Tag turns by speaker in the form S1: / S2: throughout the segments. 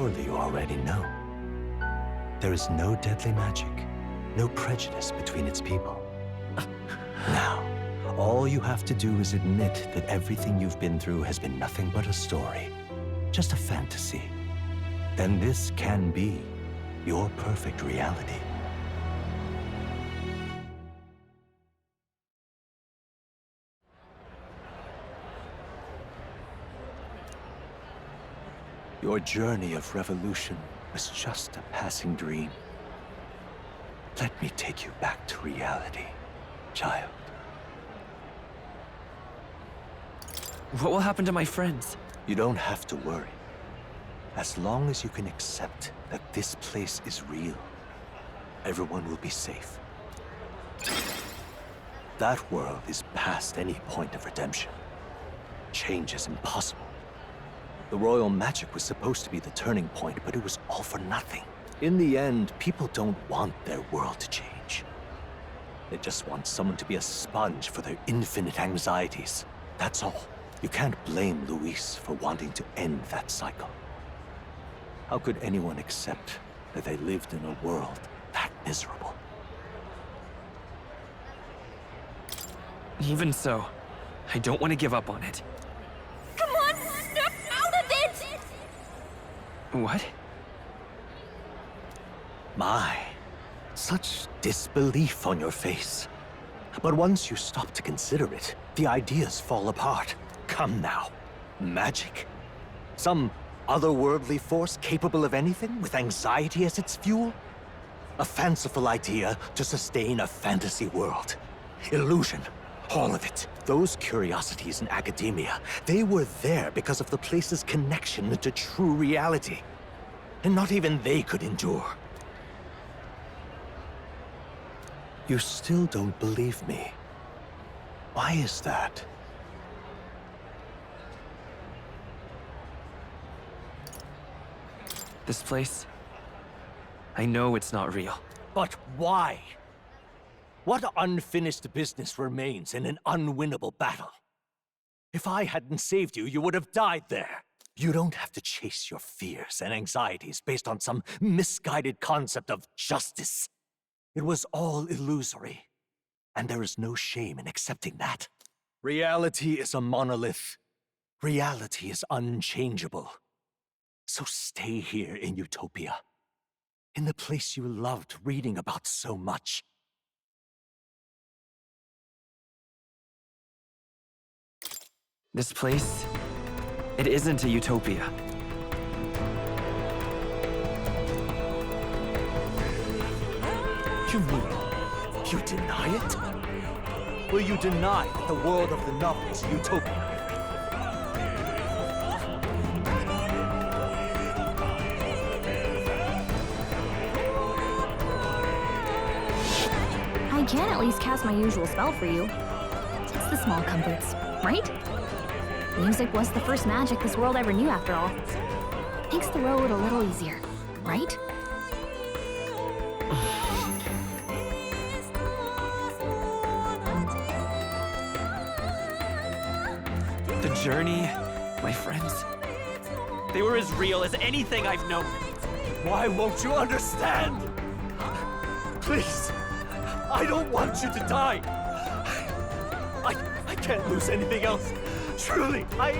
S1: Surely you already know. There is no deadly magic, no prejudice between its people. Now, all you have to do is admit that everything you've been through has been nothing but a story, just a fantasy. Then this can be your perfect reality. Your journey of revolution was just a passing dream. Let me take you back to reality, child.
S2: What will happen to my friends?
S1: You don't have to worry. As long as you can accept that this place is real, everyone will be safe. That world is past any point of redemption. Change is impossible. The royal magic was supposed to be the turning point, but it was all for nothing. In the end, people don't want their world to change. They just want someone to be a sponge for their infinite anxieties. That's all. You can't blame Luis for wanting to end that cycle. How could anyone accept that they lived in a world that miserable?
S2: Even so, I don't want to give up on it.
S3: Come on, snap out of it!
S2: What?
S1: My, such disbelief on your face. But once you stop to consider it, the ideas fall apart. Come now. Magic? Some otherworldly force capable of anything with anxiety as its fuel? A fanciful idea to sustain a fantasy world. Illusion. All of it. Those curiosities in academia, they were there because of the place's connection to true reality. And not even they could endure. You still don't believe me. Why is that?
S2: This place? I know it's not real.
S1: But why? What unfinished business remains in an unwinnable battle? If I hadn't saved you, you would have died there. You don't have to chase your fears and anxieties based on some misguided concept of justice. It was all illusory, and there is no shame in accepting that. Reality is a monolith. Reality is unchangeable. So stay here in Utopia, in the place you loved reading about so much.
S2: This place, it isn't a utopia.
S1: You mean, you deny it? Will you deny that the world of the novel is utopia?
S3: I can at least cast my usual spell for you. It's the small comforts, right? Music was the first magic this world ever knew, after all. Makes the road a little easier, right?
S2: The journey, my friends, they were as real as anything I've known.
S1: Why won't you understand? Please, I don't want you to die. I can't lose anything else. Truly, I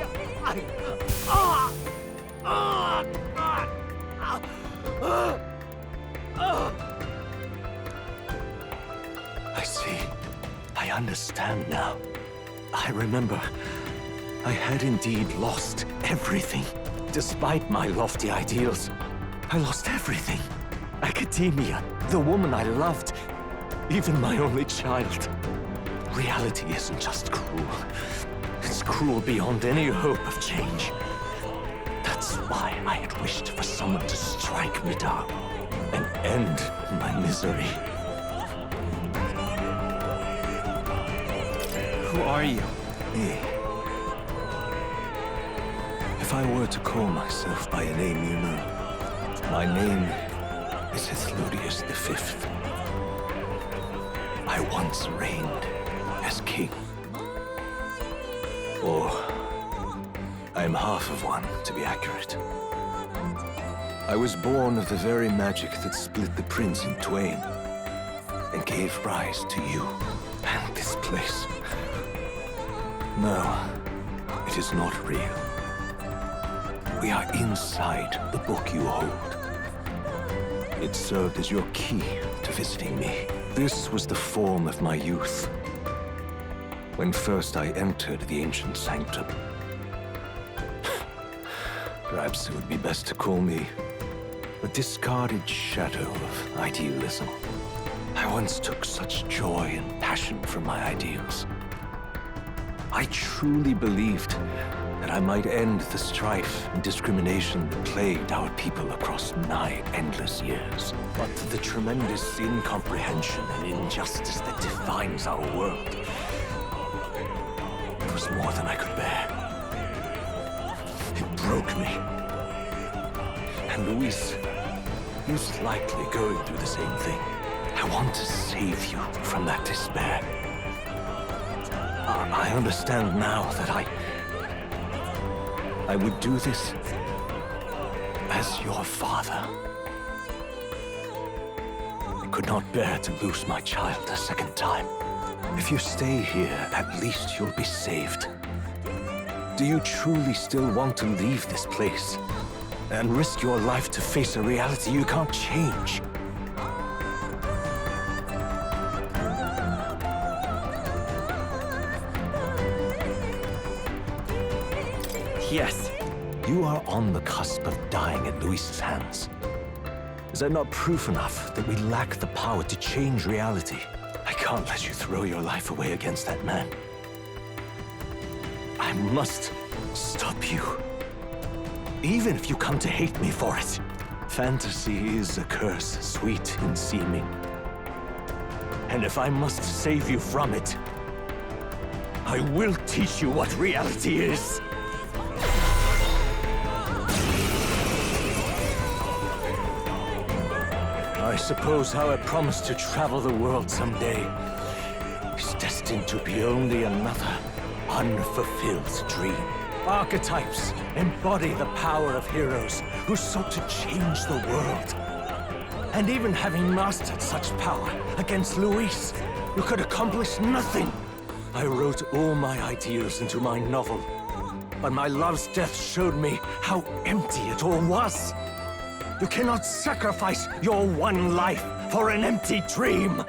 S1: see. I understand now. I remember. I had indeed lost everything. Despite my lofty ideals, I lost everything. Academia, the woman I loved, even my only child. Reality isn't just cruel. It's cruel beyond any hope of change. That's why I had wished for someone to strike me down and end my misery.
S2: Who are you?
S1: Me. If I were to call myself by a name you know, my name is Ithludius V. I once reigned as king. Or I'm half of one, to be accurate. I was born of the very magic that split the prince in twain and gave rise to you and this place. No, it is not real. We are inside the book you hold. It served as your key to visiting me. This was the form of my youth, when first I entered the ancient sanctum. Perhaps it would be best to call me a discarded shadow of idealism. I once took such joy and passion for my ideals. I truly believed that I might end the strife and discrimination that plagued our people across nigh endless years. But the tremendous incomprehension and injustice that defines our world, it was more than I could bear. It broke me. And Luis is likely going through the same thing. I want to save you from that despair. I understand now that I would do this as your father. I could not bear to lose my child a second time. If you stay here, at least you'll be saved. Do you truly still want to leave this place and risk your life to face a reality you can't change?
S2: Yes.
S1: You are on the cusp of dying at Luis's hands. Is that not proof enough that we lack the power to change reality? I can't let you throw your life away against that man. I must stop you. Even if you come to hate me for it. Fantasy is a curse, sweet in seeming. And if I must save you from it, I will teach you what reality is. I suppose how I promised to travel the world someday is destined to be only another unfulfilled dream. Archetypes embody the power of heroes who sought to change the world. And even having mastered such power against Luis, you could accomplish nothing. I wrote all my ideals into my novel, but my love's death showed me how empty it all was. You cannot sacrifice your one life for an empty dream.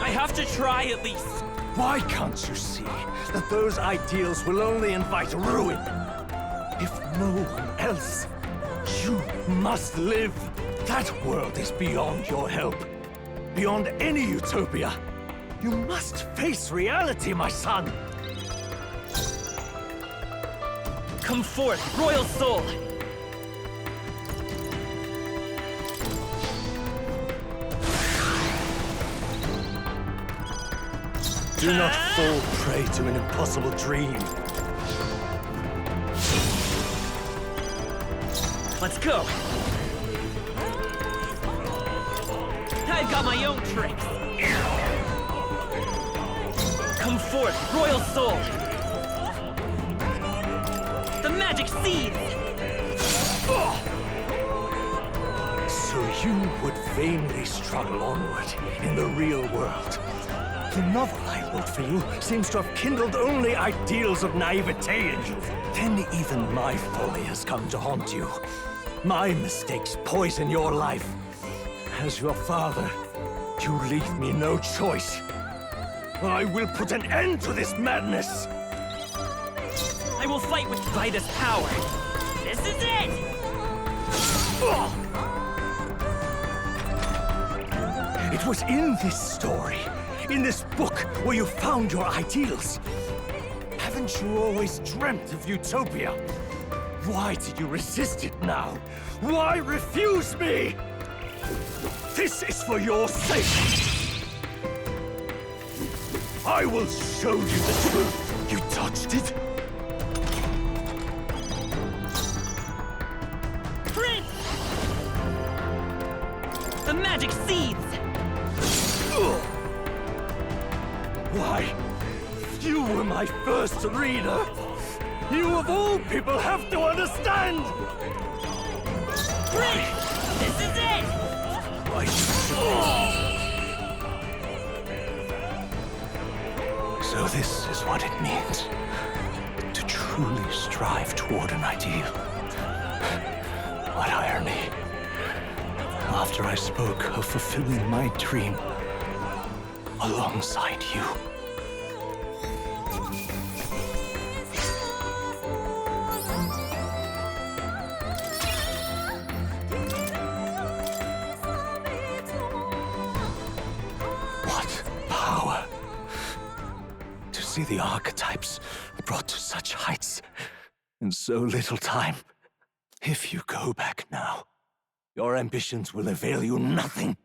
S2: I have to try at least.
S1: Why can't you see that those ideals will only invite ruin? If no one else, you must live. That world is beyond your help. Beyond any utopia. You must face reality, my son.
S2: Come forth, royal soul.
S1: Do not fall prey to an impossible dream.
S2: Let's go. I've got my own tricks. Come forth, royal soul. The magic seeds.
S1: So you would vainly struggle onward in the real world. The novel I wrote for you seems to have kindled only ideals of naivete in you. Then even my folly has come to haunt you. My mistakes poison your life. As your father, you leave me no choice. I will put an end to this madness.
S2: I will fight with Vida's power. This is it!
S1: It was in this story, in this book, where you found your ideals. Haven't you always dreamt of utopia? Why did you resist it now? Why refuse me? This is for your sake. I will show you the truth. You touched it?
S2: Prince! The magic seeds!
S1: Why? You were my first reader. You of all people have to understand! is what it means to truly strive toward an ideal. What irony. After I spoke of fulfilling my dream alongside you. What power to see the archetypes brought to such heights in so little time. If you go back now, your ambitions will avail you nothing.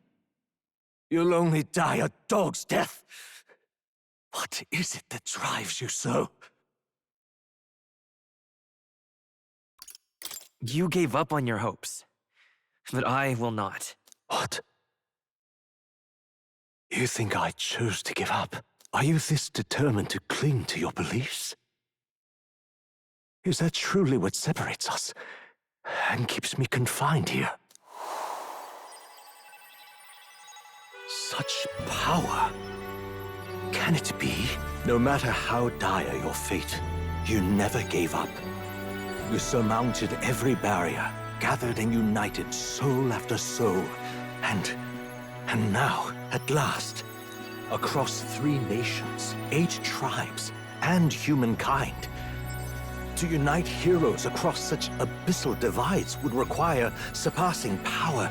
S1: You'll only die a dog's death. What is it that drives you so?
S2: You gave up on your hopes, but I will not.
S1: What? You think I chose to give up? Are you this determined to cling to your beliefs? Is that truly what separates us and keeps me confined here? Such power. Can it be? No matter how dire your fate, you never gave up. You surmounted every barrier, gathered and united soul after soul, and now, at last, across 3 nations, 8 tribes, and humankind. To unite heroes across such abyssal divides would require surpassing power.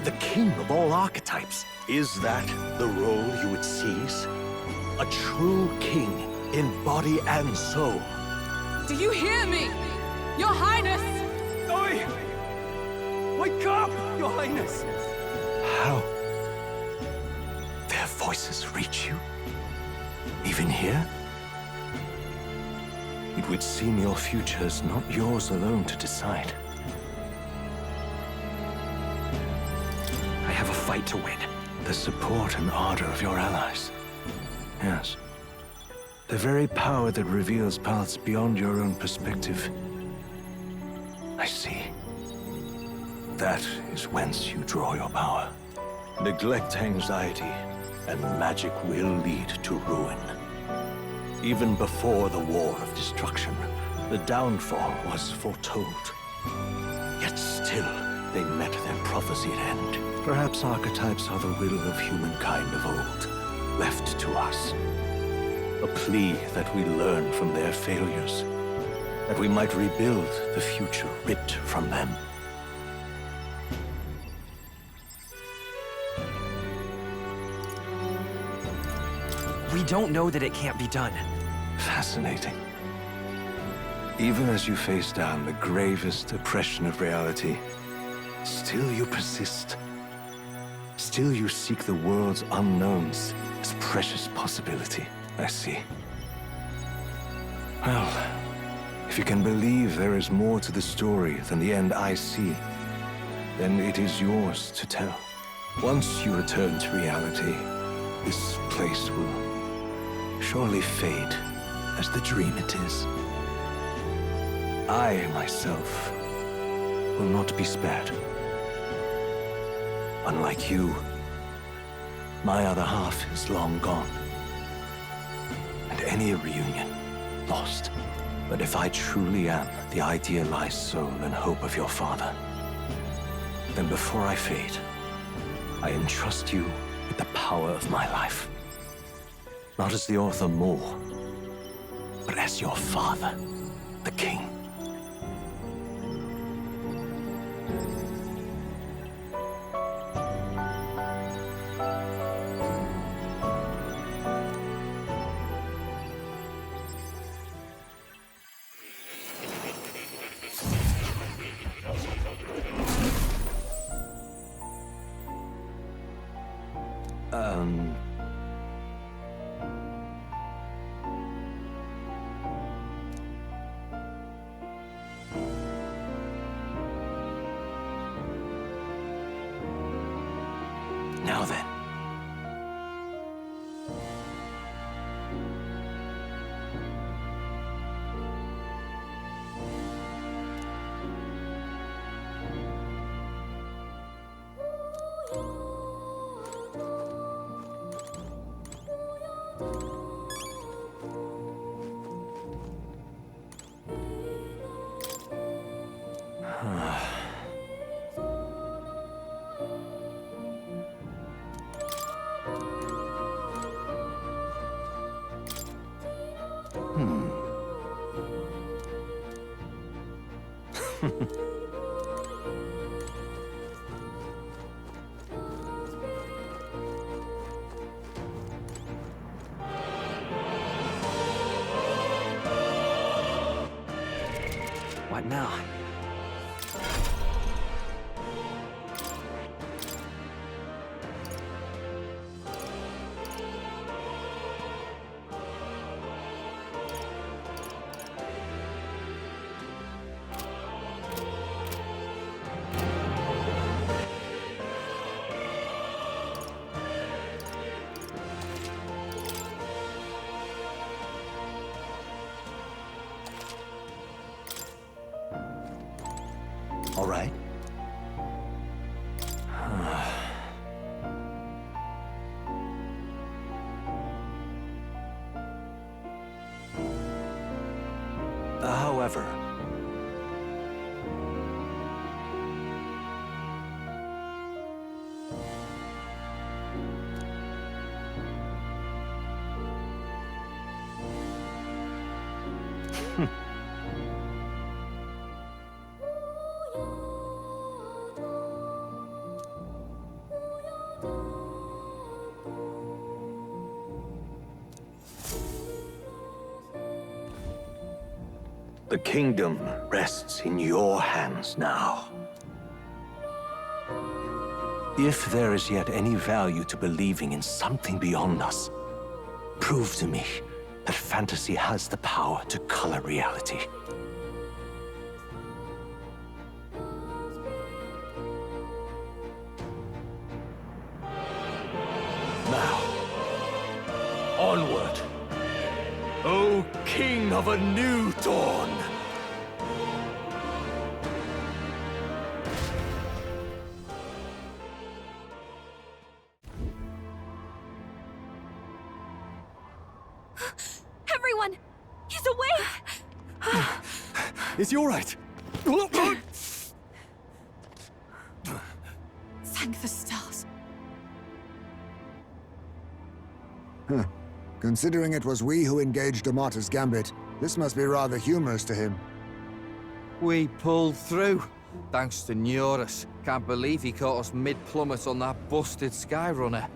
S1: The king of all archetypes. Is that the role you would seize? A true king in body and soul.
S4: Do you hear me? Your Highness!
S2: Oi! Wake up, Your Highness!
S1: How? Their voices reach you? Even here? It would seem your future is not yours alone to decide.
S2: I have a fight to win.
S1: The support and ardor of your allies. Yes. The very power that reveals paths beyond your own perspective. I see. That is whence you draw your power. Neglect anxiety, and magic will lead to ruin. Even before the War of Destruction, the downfall was foretold. Yet still, they met their prophesied end. Perhaps archetypes are the will of humankind of old, left to us. A plea that we learn from their failures, that we might rebuild the future ripped from them.
S2: We don't know that it can't be done.
S1: Fascinating. Even as you face down the gravest oppression of reality, still you persist. Still you seek the world's unknowns as precious possibility. I see. Well, if you can believe there is more to the story than the end I see, then it is yours to tell. Once you return to reality, this place will surely fade as the dream it is. I, myself, will not be spared. Unlike you, my other half is long gone. And any reunion, lost. But if I truly am the idealized soul and hope of your father, then before I fade, I entrust you with the power of my life. Not as the author more, but as your father, the king. Now then.
S2: What now?
S1: All right. However, the kingdom rests in your hands now. If there is yet any value to believing in something beyond us, prove to me that fantasy has the power to color reality. Now, onward, O King of a new dawn!
S3: Everyone! He's awake!
S1: Is he all right?
S4: Thank the stars.
S5: Considering it was we who engaged Amata's gambit, this must be rather humorous to him.
S6: We pulled through, thanks to Neurus. Can't believe he caught us mid-plummet on that busted Skyrunner.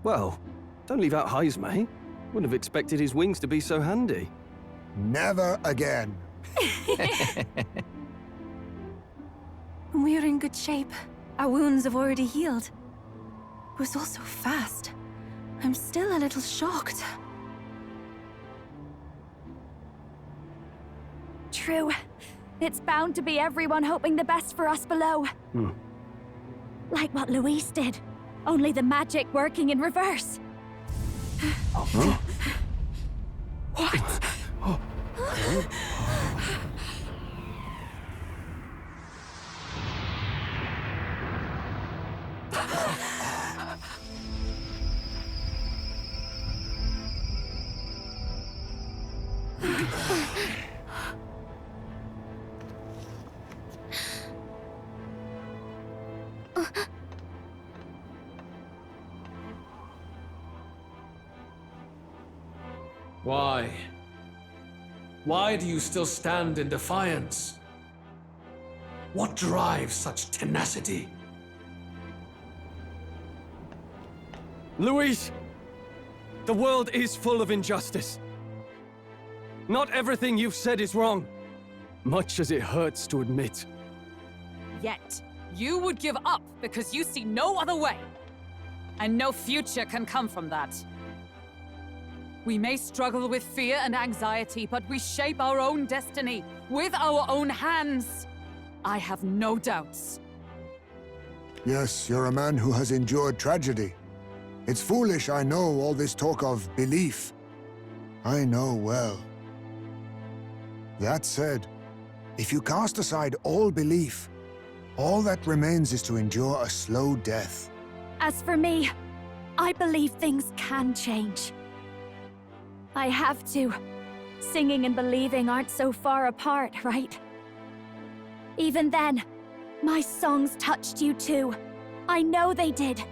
S7: Well, don't leave out Heis, mate. Wouldn't have expected his wings to be so handy.
S5: Never again.
S8: We're in good shape. Our wounds have already healed. It was all so fast. I'm still a little shocked.
S3: True. It's bound to be everyone hoping the best for us below. Like what Luis did. Only the magic working in reverse. What?
S9: Why? Why do you still stand in defiance? What drives such tenacity?
S7: Luis! The world is full of injustice. Not everything you've said is wrong, much as it hurts to admit.
S4: Yet, you would give up because you see no other way. And no future can come from that. We may struggle with fear and anxiety, but we shape our own destiny with our own hands. I have no doubts.
S5: Yes, you're a man who has endured tragedy. It's foolish, I know, all this talk of belief. I know well. That said, if you cast aside all belief, all that remains is to endure a slow death.
S3: As for me, I believe things can change. I have to. Singing and believing aren't so far apart, right? Even then, my songs touched you too. I know they did.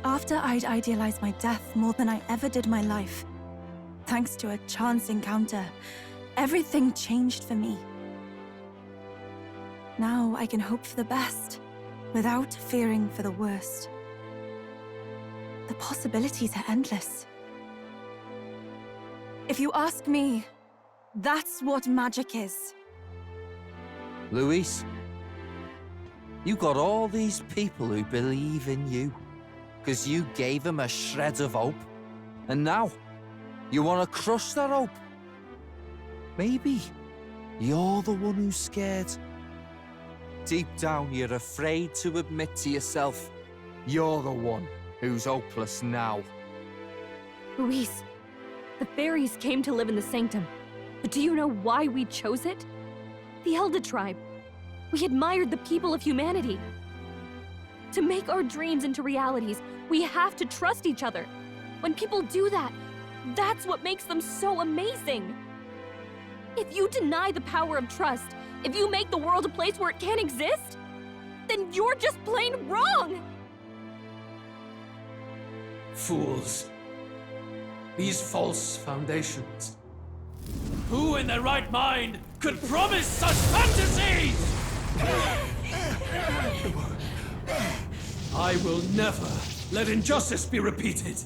S8: After I'd idealized my death more than I ever did my life, thanks to a chance encounter, everything changed for me. Now I can hope for the best, without fearing for the worst. The possibilities are endless. If you ask me, that's what magic is.
S6: Luis, you got all these people who believe in you, because you gave them a shred of hope. And now, you want to crush that hope. Maybe you're the one who's scared. Deep down, you're afraid to admit to yourself, you're the one who's hopeless now.
S10: Luis, the fairies came to live in the Sanctum. But do you know why we chose it? The Elder Tribe. We admired the people of humanity. To make our dreams into realities, we have to trust each other. When people do that, that's what makes them so amazing. If you deny the power of trust, if you make the world a place where it can't exist, then you're just plain wrong!
S9: Fools. These false foundations. Who in their right mind could promise such fantasies? I will never let injustice be repeated.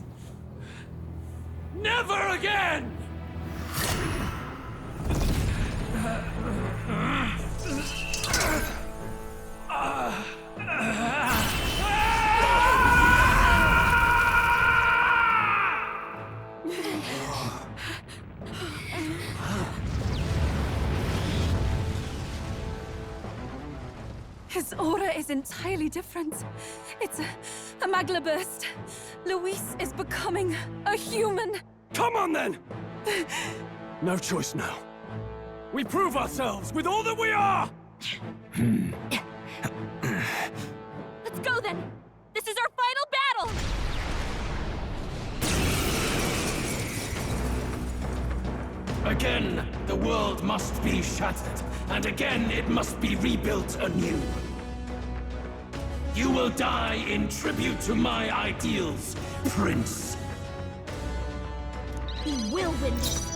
S9: Never again!
S8: His aura is entirely different. It's a magla burst. Luis is becoming a human.
S7: Come on, then! No choice now. We prove ourselves with all that we are!
S10: Let's go then! This is our final battle!
S9: Again, the world must be shattered, and again it must be rebuilt anew. You will die in tribute to my ideals, Prince.
S10: We will win this!